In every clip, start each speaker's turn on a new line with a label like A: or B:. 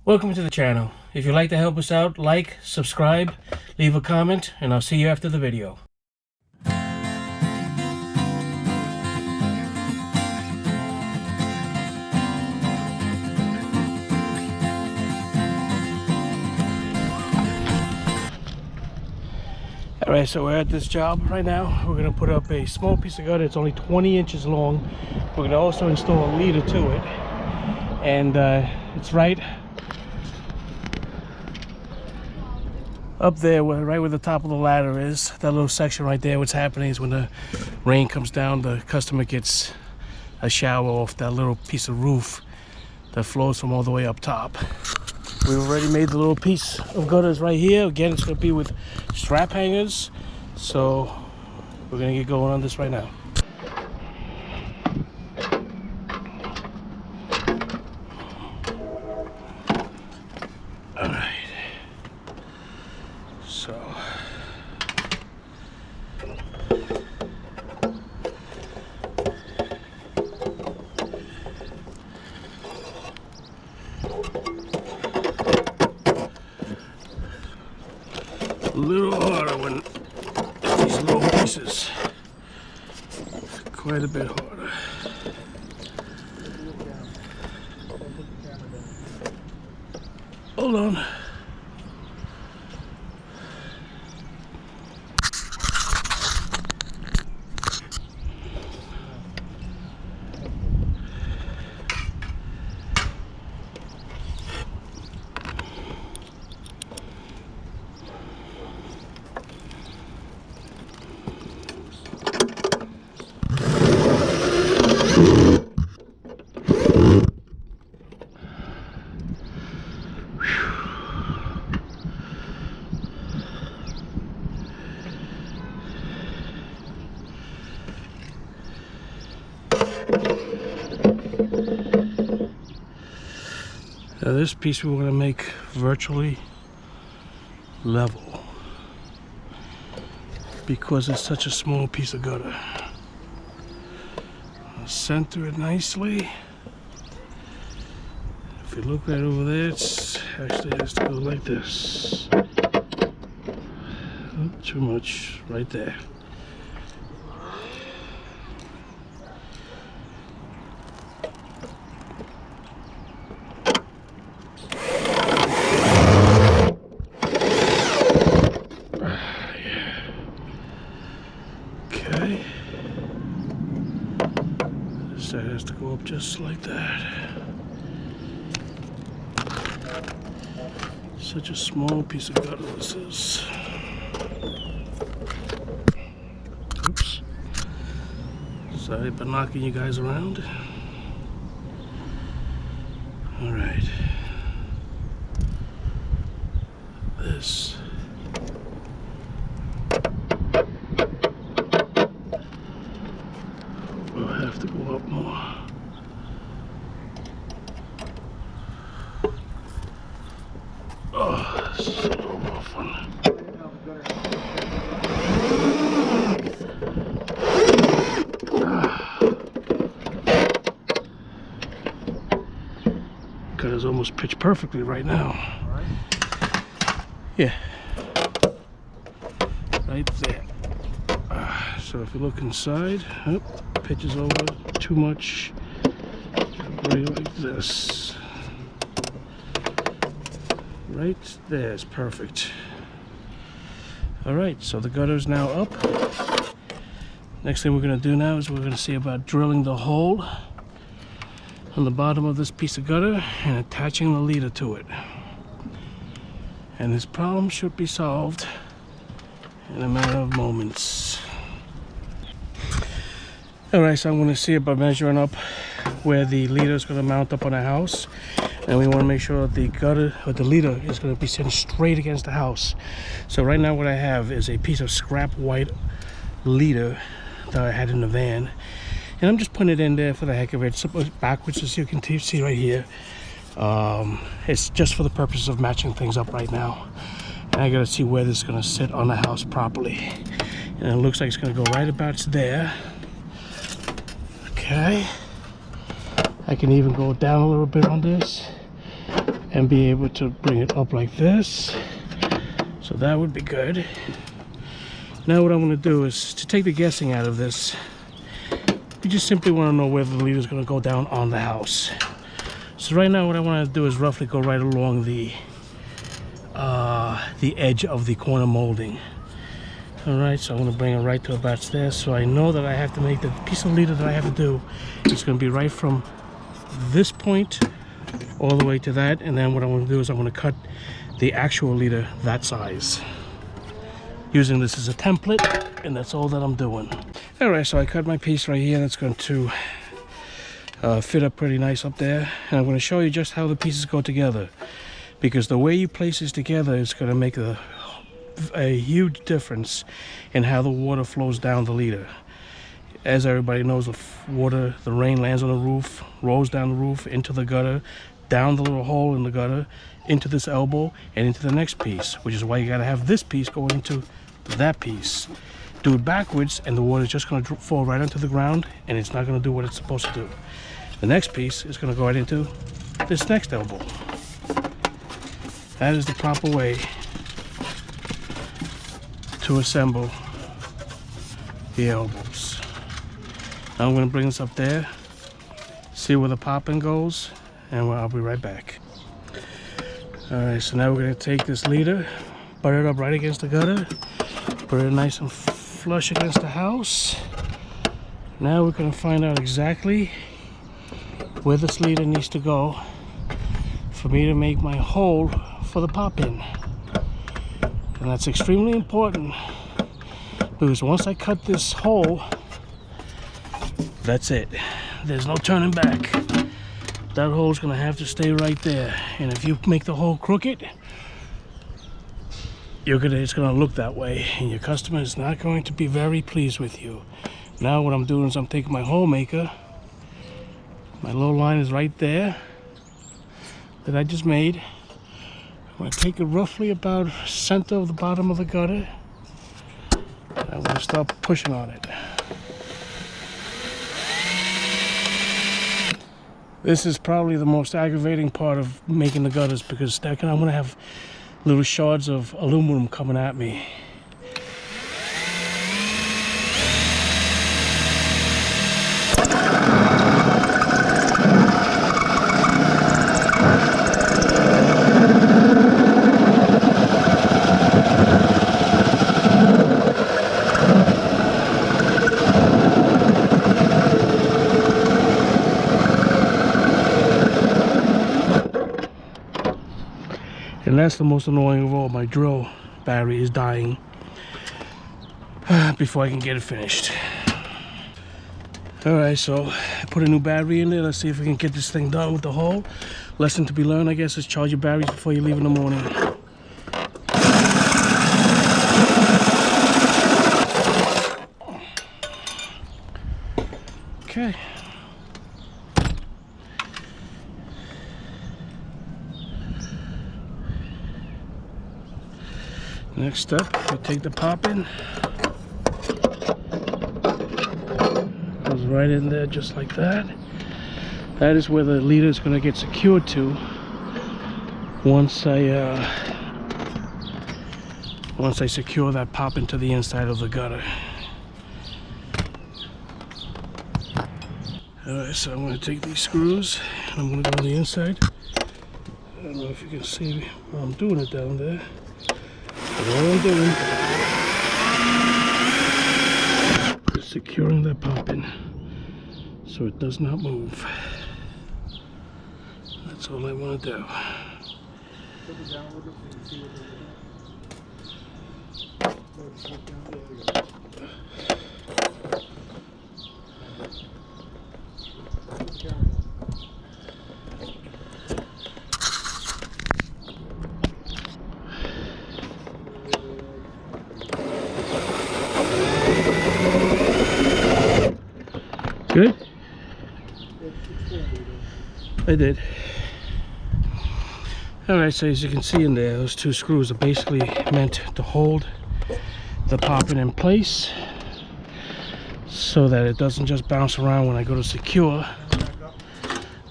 A: Welcome to the channel. If you'd like to help us out, like, subscribe, leave a comment, and I'll see you after the video. Alright, so we're at this job right now. We're going to put up a small piece of gutter. It's only 20 inches long. We're going to also install a leader to it. And it's right up there, right where the top of the ladder is. That little section right there, what's happening is when the rain comes down, the customer gets a shower off that little piece of roof that flows from all the way up top. We've already made the little piece of gutters right here. Again, it's going to be with strap hangers. So we're going to get going on this right now. All right. So a little harder when these little pieces, quite a bit harder. Hold on. Now this piece we're going to make virtually level because it's such a small piece of gutter. I'll center it nicely. If you look right over there, it's actually has to go like this. Not too much right there. That has to go up just like that. Such a small piece of gutter this is. Oops. Sorry for knocking you guys around. All right. This. Have to go up more. Oh, this is a little more fun. Gutter's almost pitched perfectly right now. Yeah. Right there. So if you look inside, oh, pitches over too much, right like this. Right there is perfect. All right, so the gutter is now up. Next thing we're going to do now is we're going to see about drilling the hole on the bottom of this piece of gutter and attaching the leader to it. And this problem should be solved in a matter of moments. Alright, so I'm going to see it by measuring up where the leader is going to mount up on the house. And we want to make sure that the gutter or the leader is going to be sitting straight against the house. So right now what I have is a piece of scrap white leader that I had in the van. And I'm just putting it in there for the heck of it. It's backwards, as you can see right here. It's just for the purpose of matching things up right now. And I got to see where this is going to sit on the house properly. And it looks like it's going to go right about there. Okay, I can even go down a little bit on this and be able to bring it up like this. So that would be good. Now what I'm going to do is to take the guessing out of this. You just simply want to know where the leader is going to go down on the house. So right now what I want to do is roughly go right along the edge of the corner molding. Alright, so I'm going to bring it right to about there. So I know that I have to make the piece of leader that I have to do. It's going to be right from this point all the way to that. And then what I'm going to do is I'm going to cut the actual leader that size, using this as a template, and that's all that I'm doing. Alright, so I cut my piece right here. That's going to fit up pretty nice up there. And I'm going to show you just how the pieces go together, because the way you place this together is going to make a huge difference in how the water flows down the leader. As everybody knows, the rain lands on the roof, rolls down the roof into the gutter, down the little hole in the gutter, into this elbow, and into the next piece, which is why you got to have this piece go into that piece. Do it backwards and the water is just going to fall right onto the ground, and it's not going to do what it's supposed to do. The next piece is going to go right into this next elbow. That is the proper way to assemble the elbows. Now I'm going to bring this up there, see where the popping goes, and I'll be right back. Alright, so now we're going to take this leader, butt it up right against the gutter, put it nice and flush against the house. Now we're going to find out exactly where this leader needs to go for me to make my hole for the pop-in. And that's extremely important, because once I cut this hole, that's it. There's no turning back. That hole's gonna have to stay right there. And if you make the hole crooked, it's gonna look that way, and your customer is not going to be very pleased with you. Now what I'm doing is I'm taking my hole maker. My low line is right there that I just made. I'm going to take it roughly about center of the bottom of the gutter, and I'm going to start pushing on it. This is probably the most aggravating part of making the gutters, because I'm going to have little shards of aluminum coming at me. And that's the most annoying of all. My drill battery is dying before I can get it finished. Alright, so I put a new battery in there. Let's see if we can get this thing done with the hole. Lesson to be learned, I guess, is charge your batteries before you leave in the morning. Okay. Next step, we take the pop-in. Goes right in there just like that. That is where the leader is going to get secured to once I secure that pop-in to the inside of the gutter. Alright, so I'm going to take these screws and I'm going to go on the inside. I don't know if you can see how I'm doing it down there. But all I'm doing is securing that pop-in so it does not move. That's all I want to do. Good? I did. Alright, so as you can see in there, those two screws are basically meant to hold the pop-in in place so that it doesn't just bounce around when I go to secure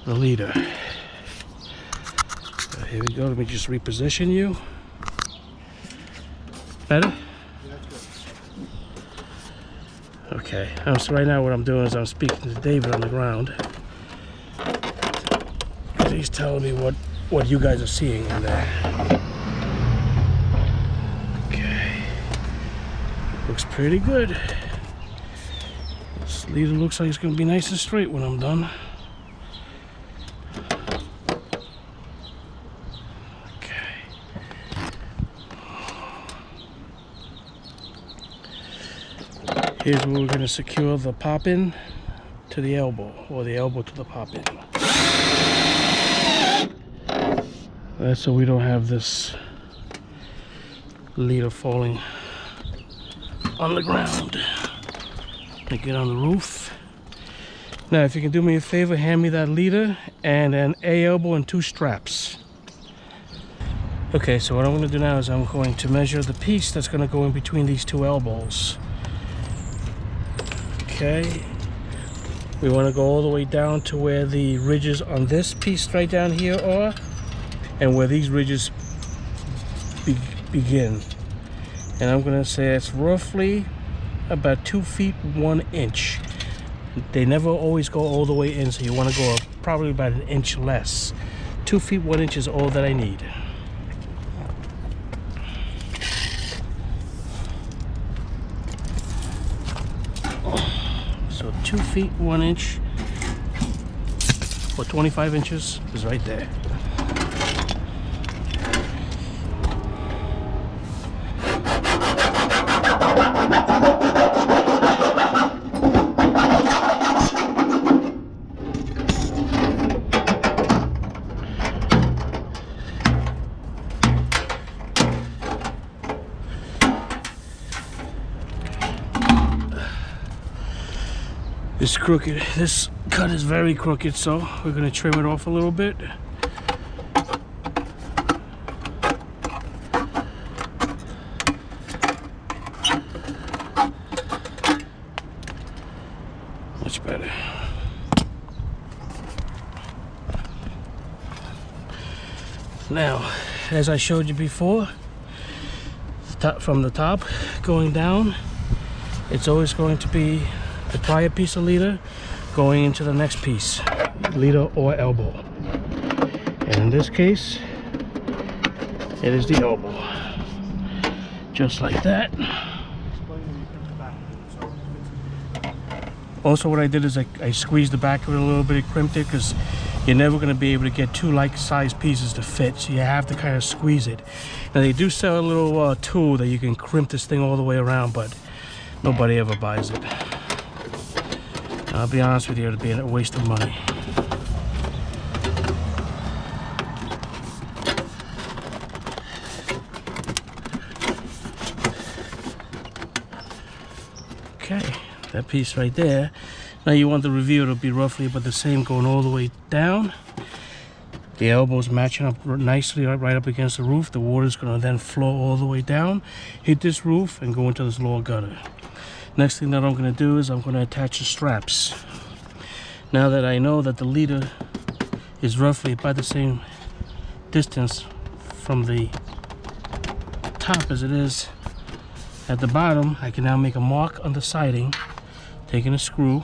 A: the leader. Here we go. Let me just reposition you. Better? Okay. So right now what I'm doing is I'm speaking to David on the ground. He's telling me what you guys are seeing in there. Okay. Looks pretty good. This leader looks like it's going to be nice and straight when I'm done. Here's where we're going to secure the pop-in to the elbow, or the elbow to the pop-in. That's so we don't have this leader falling on the ground. Let get on the roof. Now, if you can do me a favor, hand me that leader and an A-elbow and 2 straps. Okay, so what I'm going to do now is I'm going to measure the piece that's going to go in between these 2 elbows. Okay, we want to go all the way down to where the ridges on this piece right down here are, and where these ridges begin. And I'm going to say it's roughly about 2 feet 1 inch. They never always go all the way in, so you want to go up probably about 1 inch less. 2 feet 1 inch is all that I need. So 2 feet 1 inch, or 25 inches is right there. It's crooked. This cut is very crooked, so we're going to trim it off a little bit. Much better. Now, as I showed you before, from the top going down, it's always going to be the prior piece of leader going into the next piece, leader or elbow. And in this case, it is the elbow. Just like that. Also, what I did is I squeezed the back of it a little bit, crimped it, because you're never going to be able to get 2 like-sized pieces to fit, so you have to kind of squeeze it. Now, they do sell a little tool that you can crimp this thing all the way around, but nobody ever buys it. I'll be honest with you, it'd be a waste of money. Okay, that piece right there. Now you want the review to be roughly about the same, going all the way down. The elbow's matching up nicely right up against the roof. The water's gonna then flow all the way down, hit this roof, and go into this lower gutter. Next thing that I'm going to do is I'm going to attach the straps. Now that I know that the leader is roughly about the same distance from the top as it is at the bottom, I can now make a mark on the siding, taking a screw,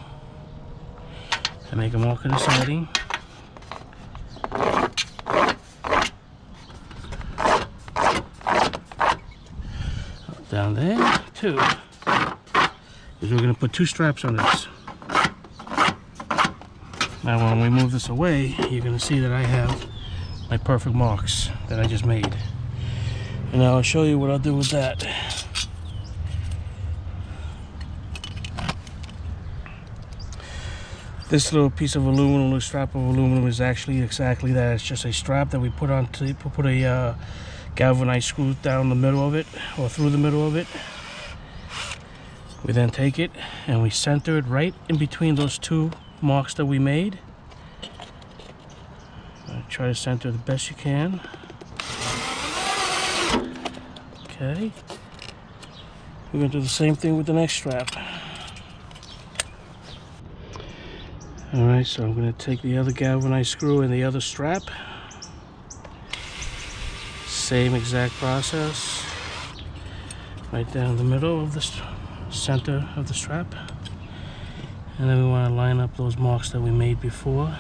A: and make a mark on the siding. Down there, too. We're going to put 2 straps on this. Now when we move this away, you're going to see that I have my perfect marks that I just made. And now I'll show you what I'll do with that. This little piece of aluminum, little strap of aluminum, is actually exactly that. It's just a strap that we put on to put a galvanized screw down the middle of it, or through the middle of it. We then take it and we center it right in between those 2 marks that we made. Try to center the best you can. Okay. We're going to do the same thing with the next strap. Alright, so I'm going to take the other galvanized screw and the other strap. Same exact process. Right down the middle of the center of the strap. And then we want to line up those marks that we made before.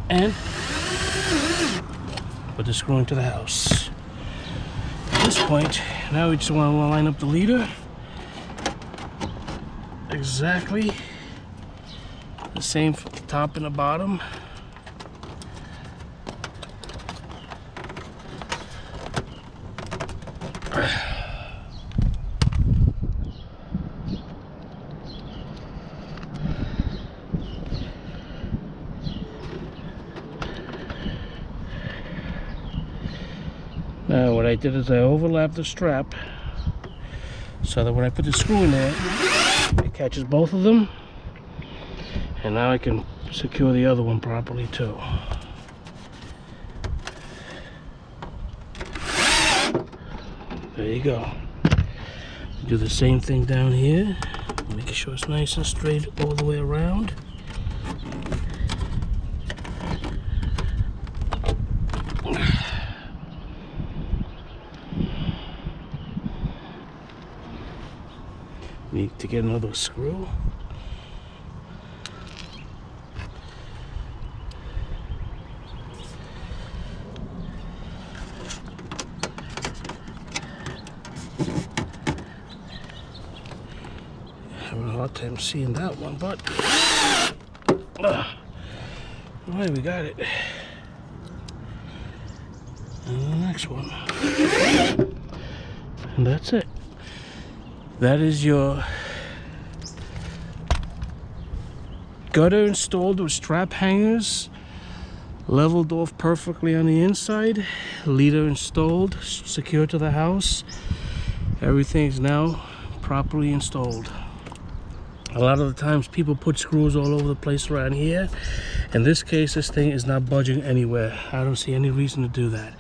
A: And put the screw into the house. At this point, now we just want to line up the leader. Exactly the same for the top and the bottom. Now what I did is I overlapped the strap so that when I put the screw in there, it catches both of them, and now I can secure the other one properly too. There you go. Do the same thing down here, making sure it's nice and straight all the way around. Need to get another screw. Having a hard time seeing that one, but alright, we got it. And the next one. And that's it. That is your gutter installed with strap hangers, leveled off perfectly on the inside, leader installed, secured to the house. Everything is now properly installed. A lot of the times people put screws all over the place around here. In this case, this thing is not budging anywhere. I don't see any reason to do that.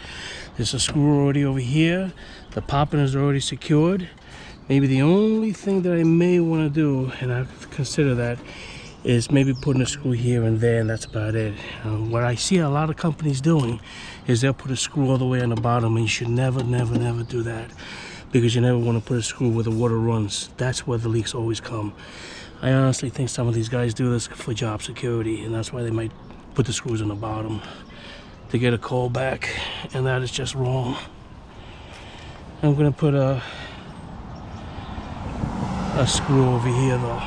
A: There's a screw already over here. The popping is already secured. Maybe the only thing that I may want to do, and I consider that, is maybe putting a screw here and there, and that's about it. What I see a lot of companies doing is they'll put a screw all the way on the bottom, and you should never do that, because you never want to put a screw where the water runs. That's where the leaks always come. I honestly think some of these guys do this for job security, and that's why they might put the screws on the bottom to get a call back, and that is just wrong. I'm going to put a screw over here though,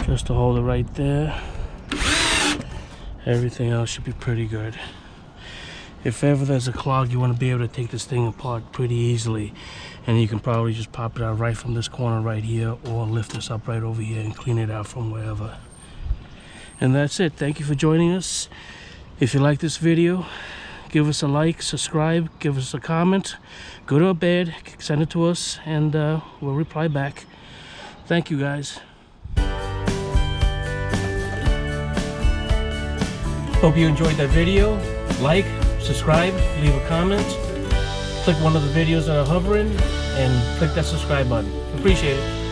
A: just to hold it right there. Everything else should be pretty good. If ever there's a clog, you want to be able to take this thing apart pretty easily, and you can probably just pop it out right from this corner right here, or lift this up right over here and clean it out from wherever. And that's it. Thank you for joining us. If you like this video, give us a like, subscribe, give us a comment, go to bed, send it to us, and we'll reply back. Thank you guys. Hope you enjoyed that video. Like, subscribe, leave a comment, click one of the videos that are hovering, and click that subscribe button. Appreciate it.